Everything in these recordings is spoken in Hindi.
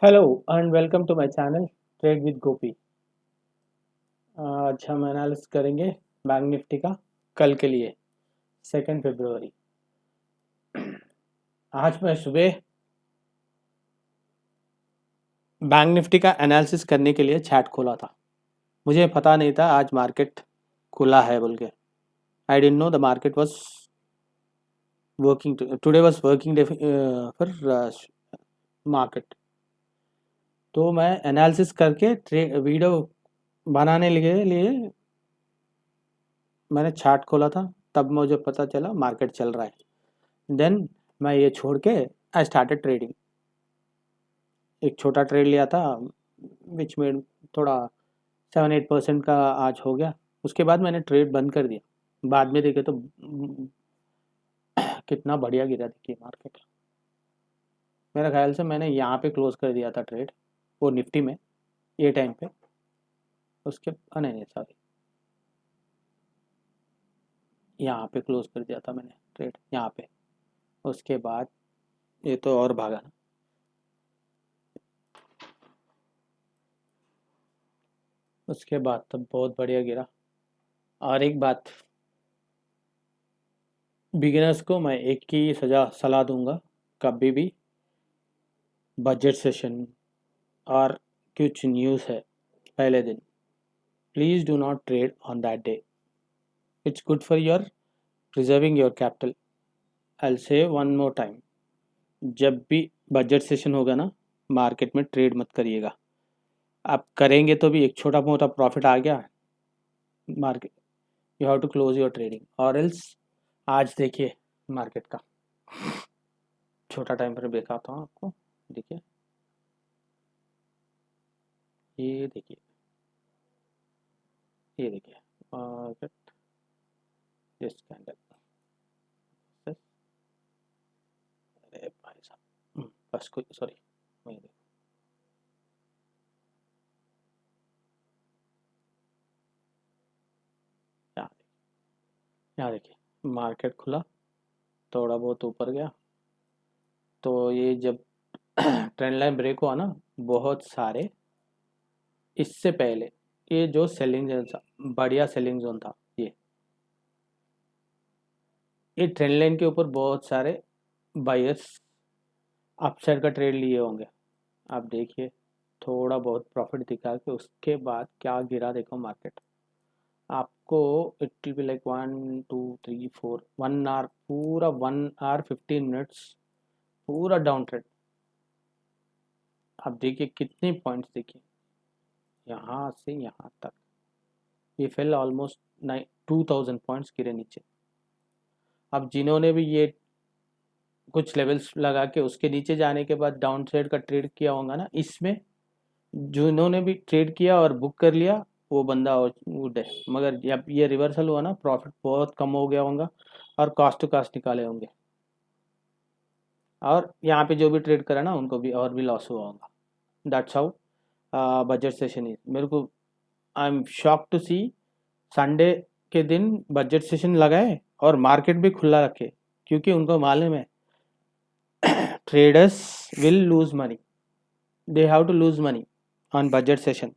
Hello and welcome to my channel trade with Gopi. आज हम एनालिसिस करेंगे बैंक निफ्टी का कल के लिए 2 फरवरी। आज मैं सुबह बैंक निफ्टी का एनालिसिस करने के लिए चैट खोला था। मुझे पता नहीं था आज मार्केट खुला है बोल के। I didn't know the market was working today was working day for market. तो मैं एनालिसिस करके वीडियो बनाने के लिए मैंने चार्ट खोला था। तब मुझे पता चला मार्केट चल रहा है। देन मैं ये छोड़ के आई स्टार्टेड ट्रेडिंग। एक छोटा ट्रेड लिया था विच में थोड़ा 7-8% का आज हो गया। उसके बाद मैंने ट्रेड बंद कर दिया। बाद में देखे तो कितना बढ़िया गिरा देखिए मार्केट। मेरे ख्याल से मैंने यहाँ पे क्लोज कर दिया था ट्रेड, वो निफ्टी में ये टाइम पे। उसके नहीं नहीं सॉरी, यहाँ पे क्लोज कर दिया था मैंने ट्रेड यहाँ पे। उसके बाद ये तो और भागा ना। उसके बाद तब बहुत बढ़िया गिरा। और एक बात, बिगिनर्स को मैं एक ही सलाह दूंगा, कभी भी बजट सेशन और कुछ न्यूज़ है पहले दिन, please do not trade on that day. It's good for your preserving your capital. I will say one more time, जब भी बजट सेशन होगा ना, मार्केट में ट्रेड मत करिएगा। आप करेंगे तो भी एक छोटा मोटा प्रॉफिट आ गया market, you have to close your trading or else. आज देखिए मार्केट का छोटा टाइम पर दिखाता हूँ आपको। देखिए, ये देखिए, ये देखिए मार्केट, दिस कैंडल। अरे भाई साहब, बस कोई सॉरी, वही देखो। यहाँ यहाँ देखिए मार्केट खुला, थोड़ा बहुत ऊपर गया। तो ये जब ट्रेंड लाइन ब्रेक हुआ ना, बहुत सारे इससे पहले ये जो सेलिंग जोन था, बढ़िया सेलिंग जोन था ये ट्रेंड लाइन के ऊपर बहुत सारे बायर्स अपसाइड का ट्रेड लिए होंगे। आप देखिए, थोड़ा बहुत प्रॉफिट दिखा के उसके बाद क्या गिरा देखो मार्केट। आपको it will be like 1 2 3 4 1 hour, पूरा 1 आवर 15 मिनट्स पूरा डाउन ट्रेड। आप देखिए कितने पॉइंट्स, देखिए यहाँ से यहाँ तक ये फेल ऑलमोस्ट 2000 पॉइंट्स गिरे नीचे। अब जिन्होंने भी ये कुछ लेवल्स लगा के उसके नीचे जाने के बाद डाउन ट्रेड का ट्रेड किया होगा ना, इसमें जिन्होंने भी ट्रेड किया और बुक कर लिया वो बंदा उड़ है। मगर जब ये रिवर्सल हुआ ना, प्रॉफिट बहुत कम हो गया होगा और कॉस्ट टू कॉस्ट निकाले होंगे। और यहाँ पे जो भी ट्रेड करा ना उनको भी और भी लॉस हुआ होगा। That's how budget session is. मेरे को I am shock to see Sunday के दिन बजट सेशन लगाए और मार्केट भी खुला रखे, क्योंकि उनको मालूम है traders will lose money, they have to lose money on budget session।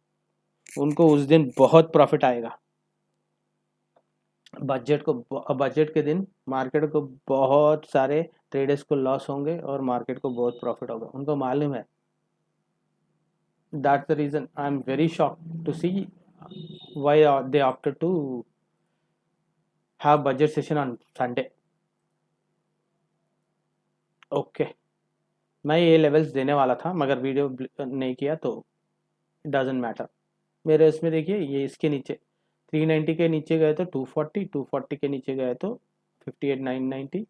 उनको उस दिन बहुत प्रॉफिट आएगा। बजट के दिन मार्केट को बहुत सारे ट्रेडर्स को लॉस होंगे और मार्केट को बहुत प्रॉफिट होगा, उनको मालूम है। That's the reason I am very shock to see why they opted to have budget session on Sunday. Okay, मैं ये लेवल्स देने वाला था मगर वीडियो नहीं किया तो डजेंट मैटर। मेरे इसमें देखिए ये इसके नीचे 390 के नीचे गए तो 240, 240 के नीचे गए तो 58,990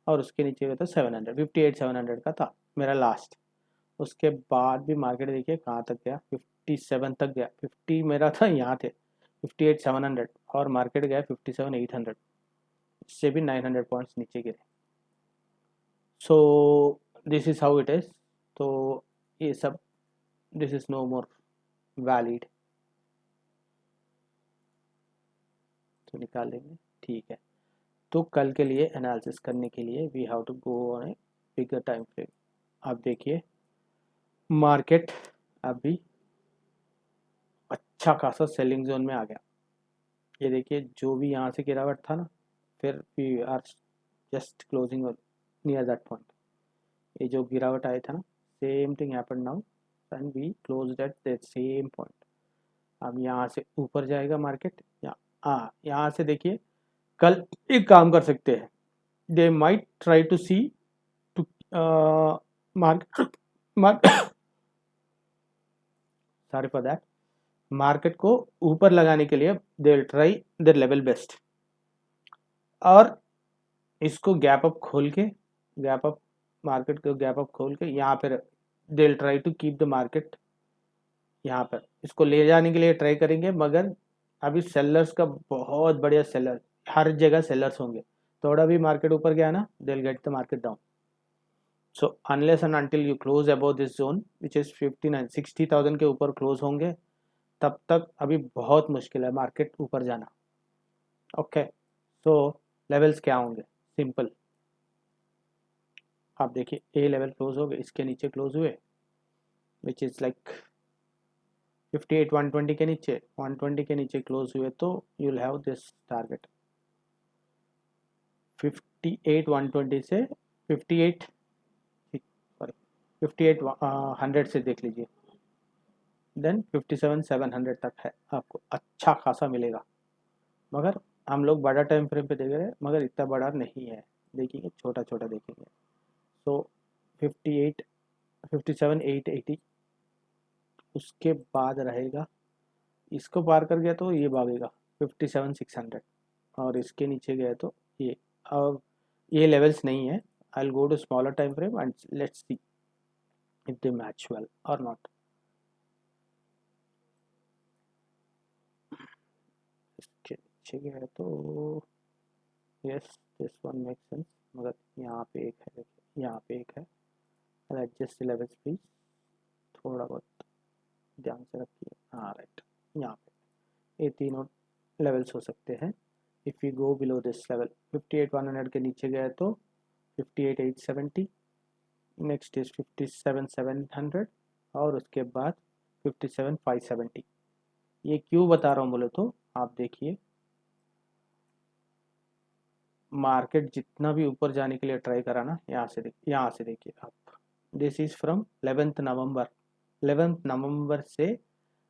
और उसके नीचे गए तो 700, 58,700 का था मेरा लास्ट। उसके बाद भी मार्केट देखिए कहाँ तक गया, 57 तक गया। 50 मेरा था यहाँ थे 58,700 और मार्केट गया 57,800, इससे भी 900 पॉइंट्स नीचे गिरे। So this is how it is. तो ये सब, this is no more valid, तो निकाल लेंगे, ठीक है। तो कल के लिए एनालिसिस करने के लिए we have to go on a bigger time frame. आप देखिए मार्केट अभी अच्छा खासा सेलिंग जोन में आ गया। ये देखिए जो भी यहाँ से गिरावट था ना, फिर we are just closing near that point. ये जो गिरावट आया था ना, same thing happened now and we closed at that same point. अब यहाँ से ऊपर जाएगा मार्केट या हाँ, यहाँ से देखिए कल एक काम कर सकते हैं, they might try to see to market sorry for that, market को ऊपर लगाने के लिए they will try their level best, और इसको गैप अप खोल के, गैप अप मार्केट को गैप अप खोल के यहाँ पर they will try to keep the market, यहाँ पर इसको ले जाने के लिए ट्राई करेंगे। मगर अभी सेलर्स का बहुत बढ़िया सेलर, हर जगह सेलर्स होंगे। थोड़ा भी मार्केट ऊपर गया ना, they will get the market down. So unless and until you close above this zone which is 59 60,000 के ऊपर क्लोज होंगे, तब तक अभी बहुत मुश्किल है मार्केट ऊपर जाना। ओके, सो लेवल्स क्या होंगे, सिंपल। आप देखिए ए लेवल क्लोज हो गए, इसके नीचे क्लोज हुए विच इज लाइक 58 120 के नीचे, 120 के नीचे क्लोज हुए तो you will have this target 58 120 से 58 सॉरी 58 100 से देख लीजिए, देन 57 700 तक है, आपको अच्छा खासा मिलेगा। मगर हम लोग बड़ा टाइम फ्रेम पे देख रहे हैं, मगर इतना बड़ा नहीं है, देखेंगे छोटा छोटा देखेंगे। तो 58 57 880, उसके बाद रहेगा, इसको पार कर गया तो ये भागेगा 57 600, और इसके नीचे गया तो ये। अब ये लेवल्स नहीं है, I will go to smaller time frame and let's see if they match well or not. इसके नीचे गया तो yes this one make sense, मगर यहाँ पे एक है, देखिए यहाँ पे एक है, एडजस्ट लेवल्स प्लीज, थोड़ा बहुत ध्यान से रखिए। हाँ राइट, यहाँ पे ये तीनों लेवल्स हो सकते हैं। If you go below this level 58 100 के नीचे गए तो 58 870, नेक्स्ट इज 57 700, और उसके बाद 57 570। ये क्यों बता रहा हूँ बोले तो आप देखिए, मार्केट जितना भी ऊपर जाने के लिए ट्राई करा ना, यहाँ से देखिए आप, this is from 11th November, 11th नवंबर से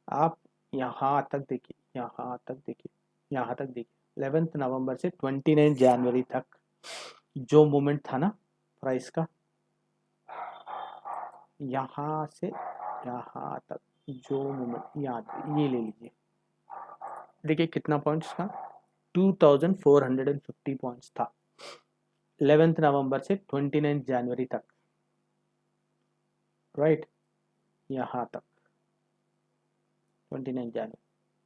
आप यहाँ तक देखिए, यहाँ तक देखिए, यहाँ तक देखिए, 11th नवंबर से 29 जनवरी तक जो मूवमेंट था ना प्राइस का, यहाँ से यहाँ तक जो मूवमेंट, यहाँ ये ले लीजिए, देखिए कितना पॉइंट्स था, 2450 पॉइंट्स था 11th नवंबर से 29 जनवरी तक, राइट, यहाँ तक 29 जनवरी।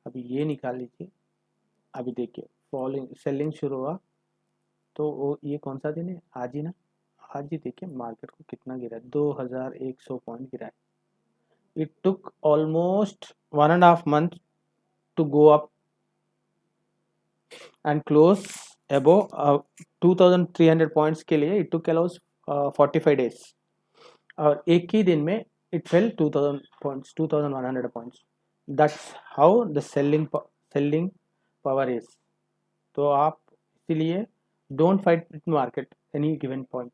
अभी ये निकाल लीजिए, अभी देखिए फॉलिंग सेलिंग शुरू हुआ तो वो ये कौन सा दिन है, आज ही ना, आज ही देखिए मार्केट को कितना गिरा है, 2100 पॉइंट गिरा है। It took almost 1.5 month to go up and close above 2300 points के लिए इट टुक अलाउज 45 days, और एक ही दिन में it fail 2000 points, 2100 points. That's how the selling power is. तो आप इसीलिए don't fight with market any given point,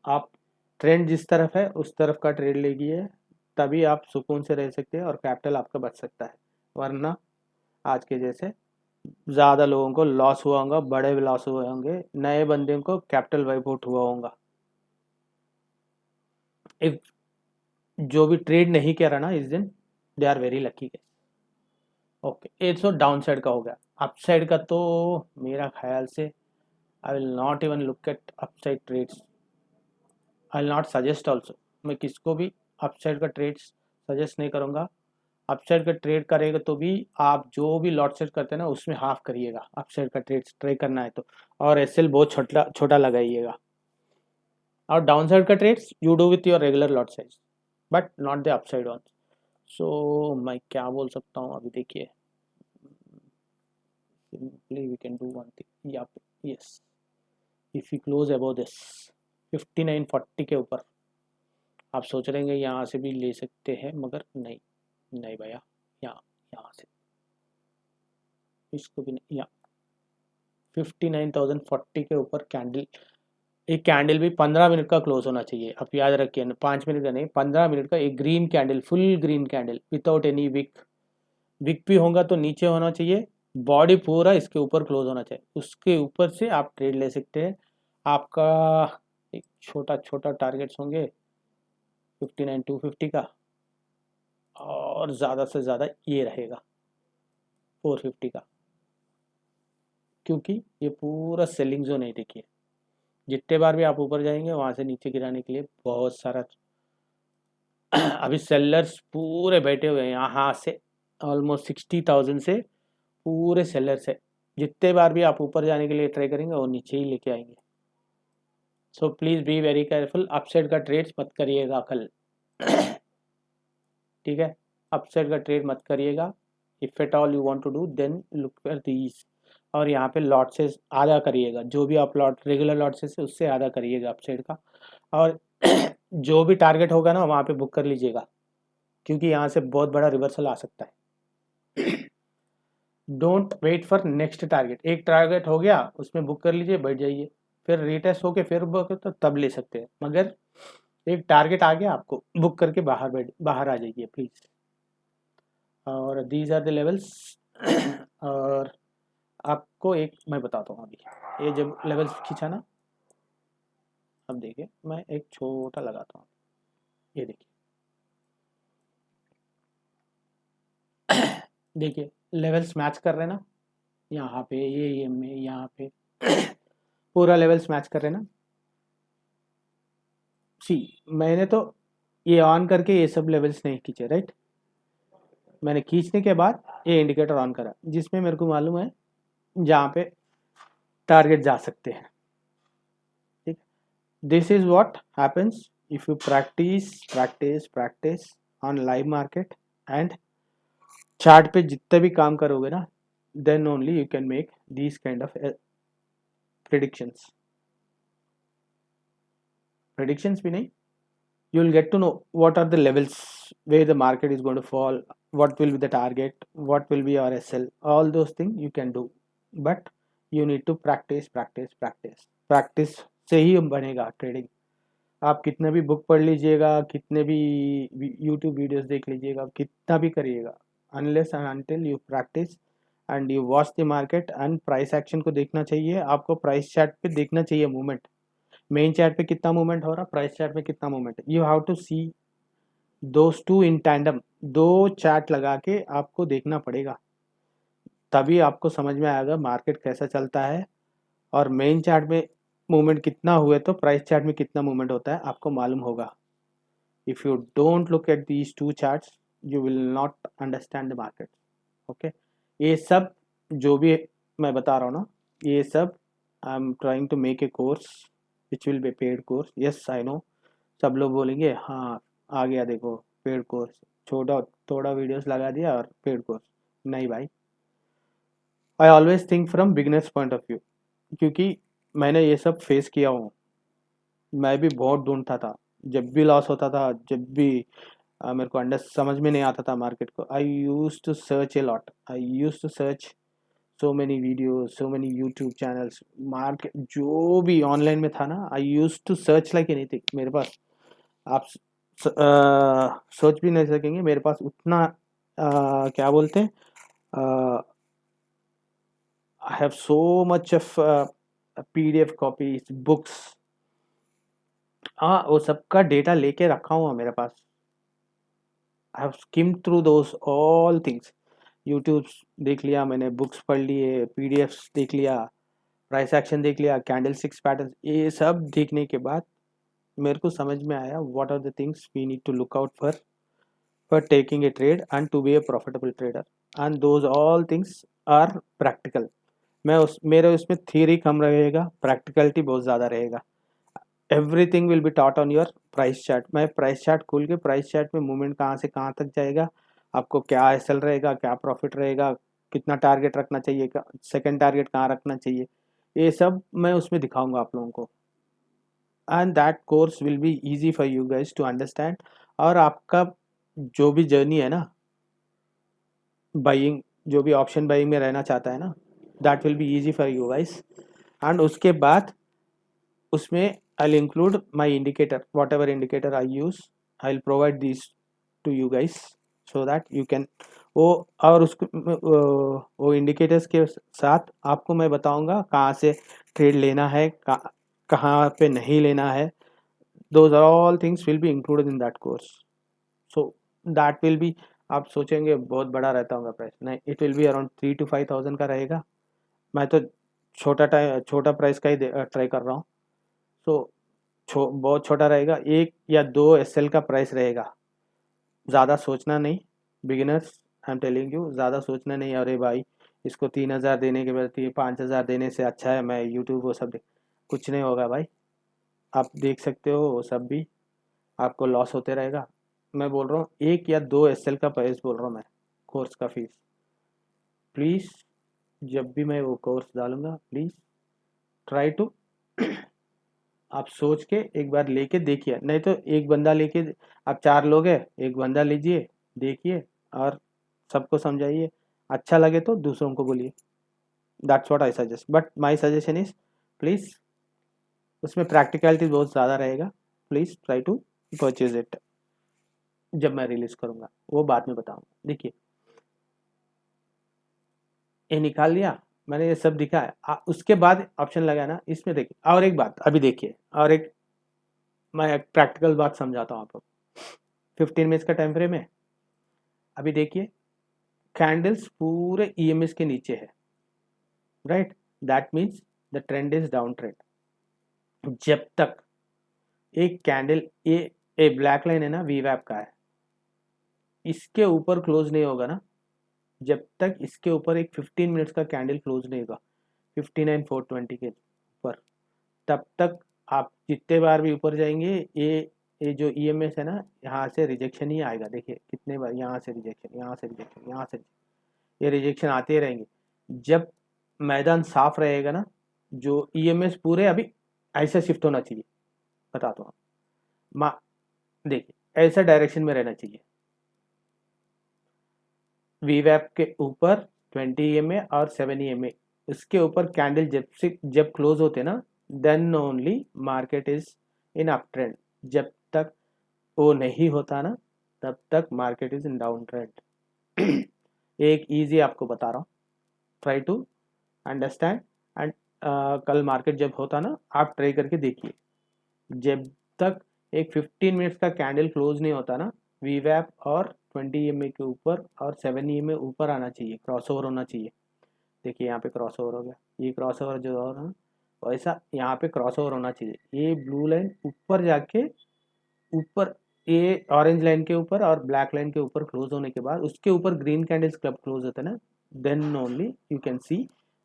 आप ट्रेंड जिस तरफ है उस तरफ का ट्रेड लेगी, तभी आप सुकून से रह सकते हैं और कैपिटल आपका बच सकता है। वरना आज के जैसे ज़्यादा लोगों को लॉस हुआ होगा, बड़े लॉस हुए होंगे, नए बंदे को कैपिटल वाइप आउट हुआ होगा। इफ जो भी ट्रेड नहीं किया रहा ना इस दिन, they are very lucky. Okay, ये तो डाउन साइड का हो गया। अपसाइड का तो मेरा ख्याल से I will not even look at upside trades, I will not suggest also. मैं किसको भी अपसाइड का ट्रेड्स सजेस्ट नहीं करूँगा। अपसाइड का ट्रेड करेगा तो भी आप जो भी लॉट सेट करते हैं ना उसमें हाफ करिएगा, अपसाइड का ट्रेड करना है तो, और एसएल बहुत छोटा छोटा लगाइएगा। और डाउन साइड का trades you do with your regular lot size, but not the upside one. So मैं क्या बोल सकता हूँ अभी देखिए, simply we can do one thing, या yes, if you close above this 5940 के ऊपर, आप सोच रहे हैं यहाँ से भी ले सकते हैं, मगर नहीं, नहीं भैया, यहाँ यहाँ से इसको भी नहीं, यहाँ 59,040 के ऊपर कैंडल, एक कैंडल भी 15 मिनट का क्लोज होना चाहिए। आप याद रखिए, 5 मिनट का नहीं, 15 मिनट का एक green candle, full green candle without any wick, wick भी होगा तो नीचे होना चाहिए, बॉडी पूरा इसके ऊपर क्लोज होना चाहिए, उसके ऊपर से आप ट्रेड ले सकते हैं। आपका एक छोटा छोटा टारगेट्स होंगे 59,250 का, और ज़्यादा से ज़्यादा ये रहेगा 450 का, क्योंकि ये पूरा सेलिंग जोन है। देखिए जितने बार भी आप ऊपर जाएंगे वहाँ से नीचे गिराने के लिए बहुत सारा अभी सेलर्स पूरे बैठे हुए हैं यहाँ से, ऑलमोस्ट 60,000 से पूरे सेलर्स है। जितने बार भी आप ऊपर जाने के लिए ट्राई करेंगे वो नीचे ही लेके आएंगे। So please be very careful, upside का ट्रेड्स मत करिएगा कल। ठीक है, अपसाइड का ट्रेड मत करिएगा। If at all you want to do then look for these, और यहाँ पे लॉट से आधा करिएगा, जो भी आप लॉट रेगुलर लॉट से उससे आधा करिएगा अपसाइड का, और जो भी टारगेट होगा ना वहाँ पे बुक कर लीजिएगा, क्योंकि यहाँ से बहुत बड़ा रिवर्सल आ सकता है। Don't wait for next target, एक टारगेट हो गया उसमें बुक कर लीजिए, बैठ जाइए, फिर रिटेस्ट होके फिर बुक तो तब ले सकते हैं, मगर एक टारगेट आ गया आपको बुक करके बाहर आ जाइए प्लीज। और दीज आर द लेवल्स। और आपको एक मैं बताता हूँ, अभी ये जब लेवल्स खींचा ना, अब देखिए मैं एक छोटा लगाता हूँ, ये देखिए देखिए लेवल्स मैच कर रहे हैं ना, यहाँ पे ये में यहाँ पे पूरा लेवल्स मैच कर रहे हैं ना। सी, मैंने तो ये ऑन करके ये सब लेवल्स नहीं खींचे, राइट, मैंने खींचने के बाद ये इंडिकेटर ऑन करा, जिसमें मेरे को मालूम है जहाँ पे टारगेट जा सकते हैं। ठीक, this is what happens if you practice on live market and chart पे जितने भी काम करोगे ना, then only you can make these kind of predictions. Predictions भी नहीं, you will get to know what are the levels where the market is going to fall, what will be the target, what will be your SL, all those things you can do, but you need to practice से ही बनेगा ट्रेडिंग। आप कितने भी बुक पढ़ लीजिएगा, कितने भी यूट्यूब वीडियोस देख लीजिएगा, कितना भी करिएगा, unless and until you practice and you watch the market and price action को देखना चाहिए। आपको प्राइस चार्ट पे देखना चाहिए मूवमेंट, मेन चार्ट पे कितना मूवमेंट हो रहा, प्राइस चार्ट पे कितना मूवमेंट है, you have to see those two in tandem, दो चार्ट लगा के आपको देखना पड़ेगा, तभी आपको समझ में आएगा मार्केट कैसा चलता है, और मेन चार्ट में मूवमेंट कितना हुए तो प्राइस चार्ट में कितना मूवमेंट होता है आपको मालूम होगा। If you don't look at these two charts you will not understand the market. Okay, ये सब जो भी मैं बता रहा हूँ ना, ये सब I am trying to make a course which will be paid course. Yes I know, सब लोग बोलेंगे हाँ आ गया देखो पेड कोर्स, छोटा थोड़ा वीडियोस लगा दिया और पेड कोर्स। नहीं भाई, I always think from beginners point of view, क्योंकि मैंने ये सब फेस किया हूँ। मैं भी बहुत ढूंढता था, जब भी लॉस होता था, जब भी मेरे को अंडर समझ में नहीं आता था मार्केट को, I used to search a lot, I used to search so many videos, so many YouTube channels, market जो भी ऑनलाइन में था ना, I used to search like anything. मेरे पास आप सोच भी नहीं सकेंगे, मेरे पास उतना क्या बोलते हैं, I have so much of PDF copies books, हाँ वो सबका डेटा लेके रखा हुआ मेरे पास। I have skim through those all things, YouTube देख लिया मैंने, बुक्स पढ़ लिए, PDFs देख लिया, प्राइस एक्शन देख लिया, कैंडल स्टिक्स पैटर्न, ये सब देखने के बाद मेरे को समझ में आया what are the things we need to look out for taking a trade and to be a profitable trader, and those all things are practical। मैं उस मेरे उसमें थियरी कम रहेगा, प्रैक्टिकलिटी बहुत ज़्यादा रहेगा। Everything will be taught on your price chart. मैं प्राइस चार्ट खोल के प्राइस चार्ट में मूवमेंट कहाँ से कहाँ तक जाएगा, आपको क्या एसएल रहेगा, क्या प्रॉफिट रहेगा, कितना टारगेट रखना चाहिए, सेकंड टारगेट कहाँ रखना चाहिए, ये सब मैं उसमें दिखाऊंगा आप लोगों को। And that course will be easy for you guys to understand. और आपका जो भी जर्नी है ना, बाइंग, जो भी ऑप्शन बाइंग में रहना चाहता है ना, that will be easy for you guys. And उसके बाद उसमें I'll include my indicator, whatever indicator I use, I'll provide these to you guys so that you can वो, और उसको वो इंडिकेटर्स के साथ आपको मैं बताऊंगा कहाँ से ट्रेड लेना है, कहाँ पे नहीं लेना है। Those are all things will be included in that course. So that will be, आप सोचेंगे बहुत बड़ा रहता होगा प्राइस, नहीं, it will be around 3 to 5 thousand का रहेगा। मैं तो छोटा प्राइस का ही ट्राई कर रहा हूँ। सो बहुत छोटा रहेगा, 1 या 2 SL का प्राइस रहेगा। ज़्यादा सोचना नहीं, beginners, I am telling you, ज़्यादा सोचना नहीं, अरे भाई इसको 3,000 देने के बजाय 5,000 देने से अच्छा है मैं यूट्यूब वो सब देख, कुछ नहीं होगा भाई। आप देख सकते हो वो सब भी आपको लॉस होते रहेगा। मैं बोल रहा हूँ 1 या 2 SL का प्राइस बोल रहा हूँ मैं, कोर्स का फीस। प्लीज़ जब भी मैं वो कोर्स डालूँगा, प्लीज़ ट्राई टू आप सोच के एक बार लेके देखिए, नहीं तो एक बंदा लेके, आप 4 लोग हैं, एक बंदा लीजिए, देखिए और सबको समझाइए, अच्छा लगे तो दूसरों को बोलिए। That's what I suggest, but my suggestion is please, उसमें प्रैक्टिकलिटी बहुत ज़्यादा रहेगा। Please try to purchase it. जब मैं रिलीज़ करूँगा वो बाद में बताऊँगा। देखिए ये निकाल लिया मैंने, ये सब दिखा है, उसके बाद ऑप्शन लगा ना इसमें। देखिए और एक बात अभी देखिए, और एक मैं प्रैक्टिकल बात समझाता हूँ आपको। 15 मिनट्स का टाइम फ्रेम है। अभी देखिए कैंडल्स पूरे EMS के नीचे है, right, that means the trend is down trend. जब तक एक कैंडल ये ब्लैक लाइन है ना, वीवैप का है, इसके ऊपर क्लोज नहीं होगा ना, जब तक इसके ऊपर एक 15 मिनट्स का कैंडल क्लोज नहीं होगा 59,420 के ऊपर, तब तक आप जितने बार भी ऊपर जाएंगे ये जो EMS है ना, यहाँ से रिजेक्शन ही आएगा। देखिए कितने बार यहाँ से रिजेक्शन, यहाँ से रिजेक्शन, यहाँ से ये रिजेक्शन आते रहेंगे। जब मैदान साफ रहेगा ना, जो EMS पूरे अभी ऐसा शिफ्ट होना चाहिए, बताता हूँ माँ, देखिए ऐसा डायरेक्शन में रहना चाहिए। वीवैप के ऊपर 20 EMA और 7 EMA, इसके ऊपर कैंडल जब क्लोज होते ना, then only market is in up trend. जब तक वो नहीं होता ना, तब तक market is in down trend. एक इजी आपको बता रहा हूँ, ट्राई टू अंडरस्टैंड एंड कल मार्केट जब होता ना, आप ट्राई करके देखिए। जब तक एक 15 मिनट्स का कैंडल क्लोज नहीं होता ना, वीवैप और 20 EMA के ऊपर और 7 EMA ऊपर आना चाहिए, क्रॉसओवर होना चाहिए। देखिए यहाँ पे क्रॉसओवर हो गया, ये क्रॉसओवर जो हो रहा है वैसा यहाँ पे क्रॉसओवर होना चाहिए। ये ब्लू लाइन ऊपर जाके, ऊपर ये ऑरेंज लाइन के ऊपर और ब्लैक लाइन के ऊपर क्लोज होने के बाद उसके ऊपर ग्रीन कैंडल्स कब क्लोज होते हैं ना, then only you can see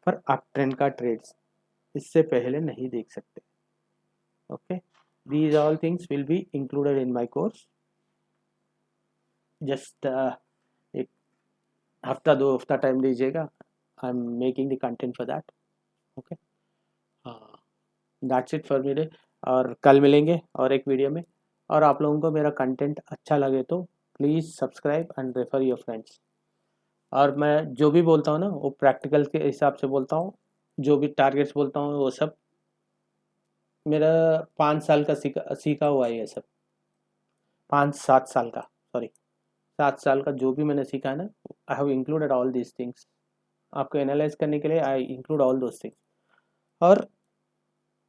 for up trend का ट्रेड्स। इससे पहले नहीं देख सकते। ओके, these all things will be included in my course। just एक हफ्ता 2 हफ्ता टाइम दीजिएगा, I am making the content for that. Okay, हाँ, दैट्स इट फॉर टुडे, और कल मिलेंगे और एक वीडियो में। और आप लोगों को मेरा कंटेंट अच्छा लगे तो please subscribe and refer your friends. और मैं जो भी बोलता हूँ ना, वो प्रैक्टिकल के हिसाब से बोलता हूँ, जो भी टारगेट्स बोलता हूँ वो सब मेरा 5 साल का सीखा हुआ है ये सब। 5-7 साल का, सॉरी, 7 साल का जो भी मैंने सीखा है ना, I have included all these things. आपको एनालाइज करने के लिए I include all those things, और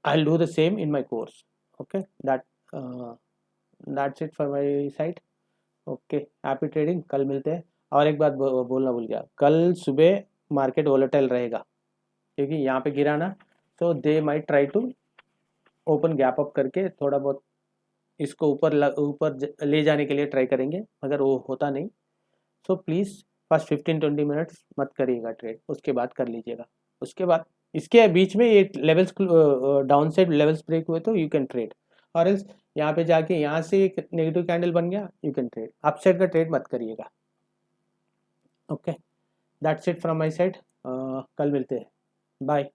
I will do the same in my course. Okay, that's it for my side. Okay, happy trading, कल मिलते हैं। और एक बात बोलना भूल गया, कल सुबह मार्केट वोलेटाइल रहेगा, क्योंकि यहाँ पे गिरा ना, तो they might try to open gap up करके थोड़ा बहुत इसको ऊपर ले जाने के लिए ट्राई करेंगे, मगर वो होता नहीं। सो प्लीज़ फर्स्ट 15-20 मिनट्स मत करिएगा ट्रेड, उसके बाद कर लीजिएगा। उसके बाद इसके बीच में ये levels down side levels break हुए तो यू कैन ट्रेड, और एल्स यहाँ पे जाके यहाँ से एक नेगेटिव कैंडल बन गया, you can trade. Up side का ट्रेड मत करिएगा। Okay, that's it from my side, कल मिलते हैं, बाय।